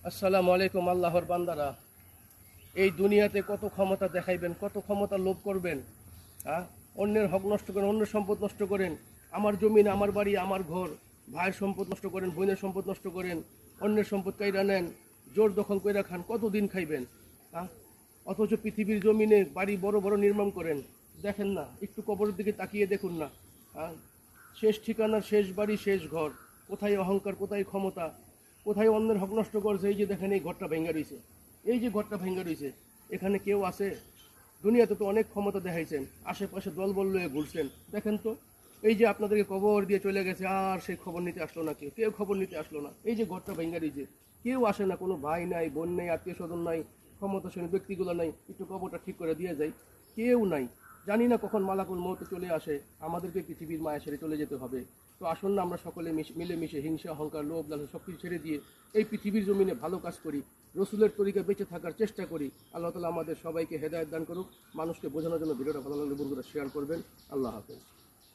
আসসালামু আলাইকুম আল্লাহর বান্দারা। এই দুনিয়াতে কত ক্ষমতা দেখাইবেন, কত ক্ষমতা লোভ করবেন। হ্যাঁ, অন্যের হক নষ্ট করেন, অন্যের সম্পদ নষ্ট করেন। আমার জমিন, আমার বাড়ি, আমার ঘর, ভাইয়ের সম্পদ নষ্ট করেন, বোনের সম্পদ নষ্ট করেন, অন্যের সম্পদ কাইরা নেন, জোর দখল কইরা খান, কতদিন খাইবেন? হ্যাঁ, অথচ পৃথিবীর জমিনে বাড়ি বড় বড় নির্মাণ করেন। দেখেন না, একটু কবরের দিকে তাকিয়ে দেখুন না। হ্যাঁ, শেষ ঠিকানা, শেষ বাড়ি, শেষ ঘর। কোথায় অহংকার, কোথায় ক্ষমতা, কোথায় অন্যের হক নষ্ট করছে? এই যে দেখেন, এই ঘরটা ভেঙে রয়েছে, এই যে ঘরটা ভেঙে রয়েছে, এখানে কেউ আছে? দুনিয়াতে তো অনেক ক্ষমতা দেখাইছেন, আশেপাশে দলবল লয়ে ঘুরছেন। দেখেন তো, এই যে আপনাদেরকে কবর দিয়ে চলে গেছে, আর সেই খবর নিতে আসলো না, কেউ কেউ খবর নিতে আসলো না। এই যে ঘরটা ভেঙে রয়েছে, কেউ আসে না, কোনো ভাই নাই, বোন নেই, আত্মীয় স্বজন নাই, ক্ষমতাশীল ব্যক্তিগুলো নাই, একটু কবরটা ঠিক করে দিয়ে যায়, কেউ নাই। জানি না কখন মালাকুল মৌত চলে আসে, আমাদেরকে পৃথিবীর মায়া ছেড়ে চলে যেতে হবে। তো আসুন না আমরা সকলে মিলেমিশে হিংসা, অহংকার, লোভ, লালসা সব কিছু ছেড়ে দিয়ে এই পৃথিবীর জমিনে ভালো কাজ করি, রসুলের তরিকা বেঁচে থাকার চেষ্টা করি। আল্লাহ তাআলা আমাদের সবাইকে হেদায়েত দান করুক। মানুষকে বোঝানোর জন্য ভিডিওটা ভালো লাগলে বন্ধুরা শেয়ার করবেন। আল্লাহ হাফেজ।